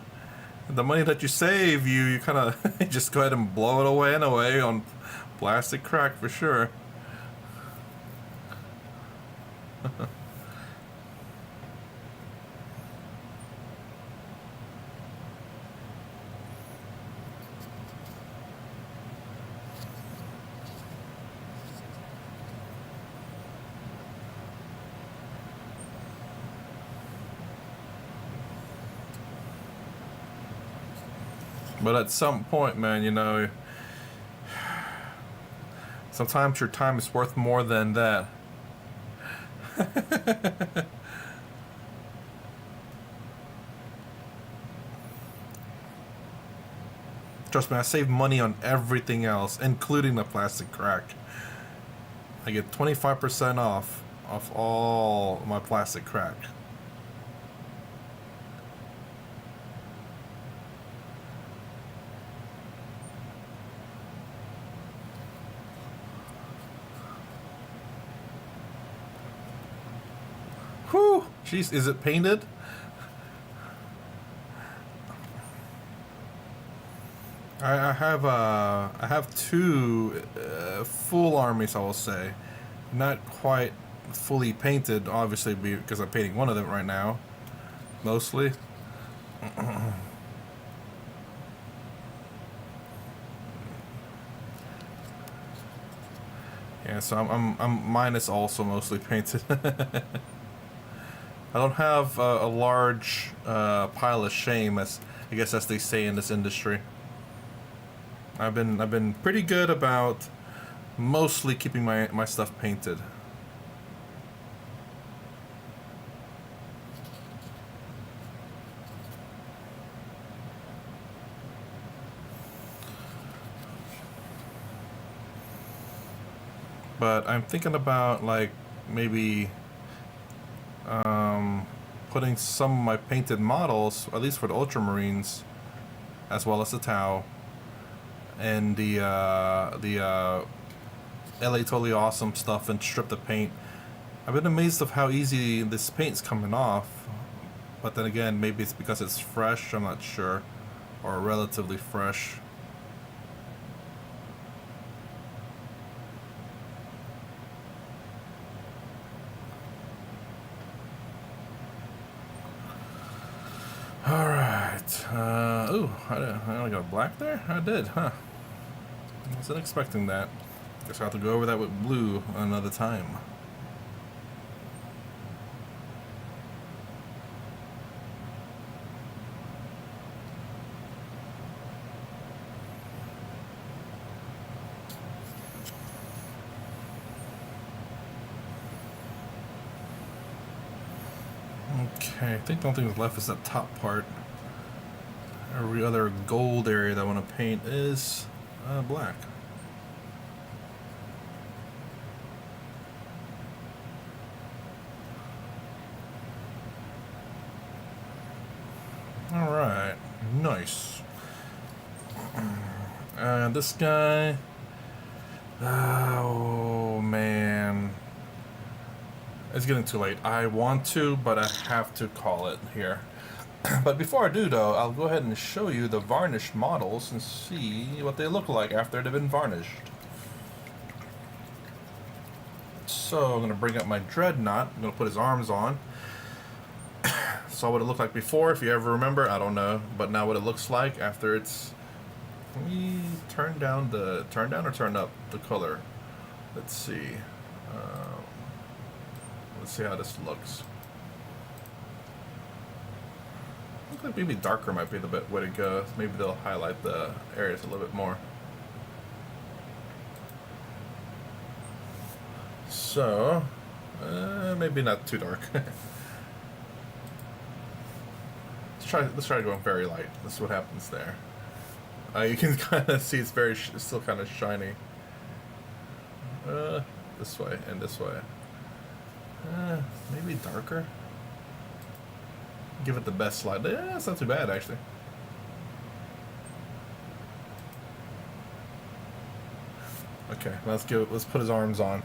money that you save, you kind of just go ahead and blow it away anyway on plastic crack for sure. But at some point, man, sometimes your time is worth more than that. Trust me, I save money on everything else, including the plastic crack. I get 25% off all my plastic crack. Whew! Jeez, is it painted? I have two full armies, I will say, not quite fully painted, obviously because I'm painting one of them right now, mostly. Yeah, so I'm mine is also mostly painted. I don't have a large pile of shame, as I guess as they say in this industry. I've been pretty good about mostly keeping my stuff painted. But I'm thinking about like maybe putting some of my painted models, at least for the Ultramarines, as well as the Tau, and the LA Totally Awesome stuff, and strip the paint. I've been amazed of how easy this paint's coming off, but then again, maybe it's because it's fresh. I'm not sure, or relatively fresh. All right. Ooh, I only got black there. I did, huh? I wasn't expecting that. Guess I'll have to go over that with blue another time. Okay, I think the only thing that's left is that top part. Every other gold area that I want to paint is black. Alright, nice. This guy... Oh, man. It's getting too late. I want to, but I have to call it here. But before I do, though, I'll go ahead and show you the varnished models and see what they look like after they've been varnished. So I'm going to bring up my Dreadnought. I'm going to put his arms on. Saw what it looked like before, if you ever remember. I don't know. But now what it looks like after it's... Can we turn down or turn up the color? Let's see. Let's see how this looks. Looks like maybe darker might be the way to go. Maybe they'll highlight the areas a little bit more. So, maybe not too dark. Let's try going very light. This is what happens there. You can kind of see it's still kind of shiny. This way and this way. Maybe darker. Give it the best slide. Yeah, it's not too bad actually. Okay, let's put his arms on.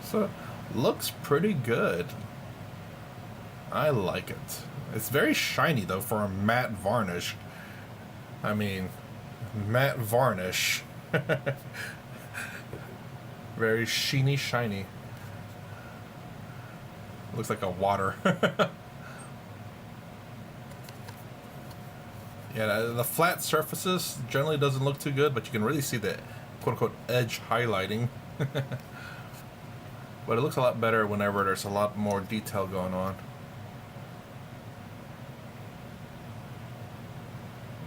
So, looks pretty good. I like it. It's very shiny though for a matte varnish. I mean, matte varnish. Very sheeny, shiny. Looks like a water. Yeah, the flat surfaces generally doesn't look too good, but you can really see the quote-unquote edge highlighting. But it looks a lot better whenever there's a lot more detail going on.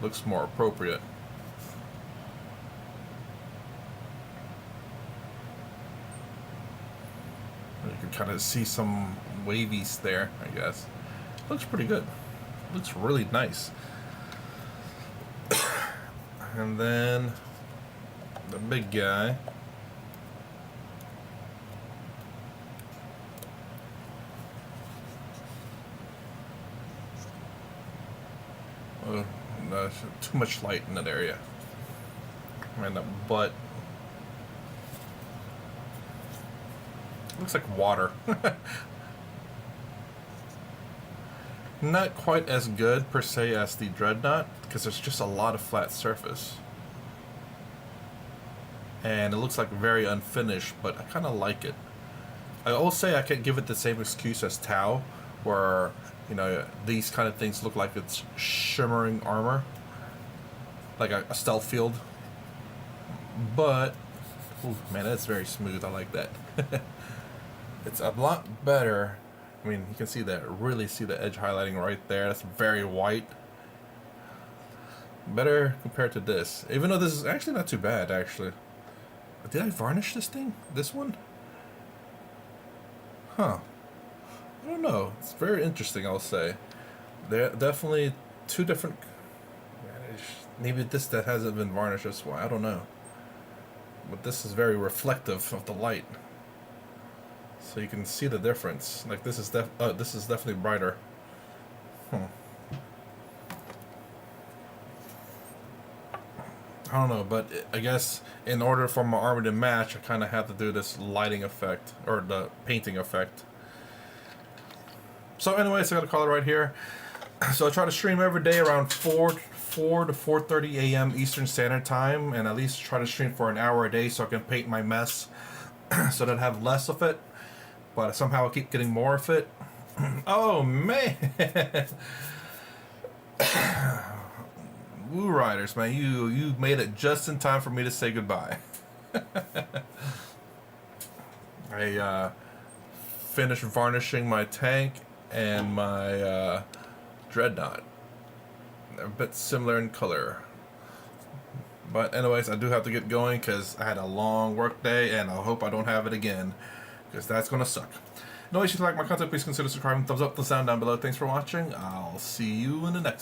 Looks more appropriate. You can kind of see some wavies there, I guess. Looks pretty good. Looks really nice. And then the big guy. Too much light in that area. And the butt looks like water. Not quite as good per se as the Dreadnought because there's just a lot of flat surface. And it looks like very unfinished, but I kind of like it. I will say I can't give it the same excuse as Tau, where, you know, these kind of things look like it's shimmering armor, like a stealth field. But, ooh, man, that's very smooth. I like that. It's a lot better. I mean, you can see that, really see the edge highlighting right there. That's very white. Better compared to this. Even though this is actually not too bad, actually. Did I varnish this thing? This one? Huh. I don't know. It's very interesting, I'll say. There are definitely two different... Maybe this that hasn't been varnished, that's why. I don't know. But this is very reflective of the light. So you can see the difference. Like this is definitely brighter. I don't know, but I guess in order for my armor to match, I kind of have to do this lighting effect, or the painting effect. So anyways, I got to call it right here. So I try to stream every day around 4 to 4:30 a.m. Eastern Standard Time, and at least try to stream for an hour a day so I can paint my mess so that I have less of it, but somehow I keep getting more of it. Oh, man. Woo Riders, man, you made it just in time for me to say goodbye. I finished varnishing my tank and my Dreadnought. They're a bit similar in color. But anyways, I do have to get going because I had a long work day, and I hope I don't have it again, because that's going to suck. Anyways, if you like my content, please consider subscribing, thumbs up, the sound down below. Thanks for watching. I'll see you in the next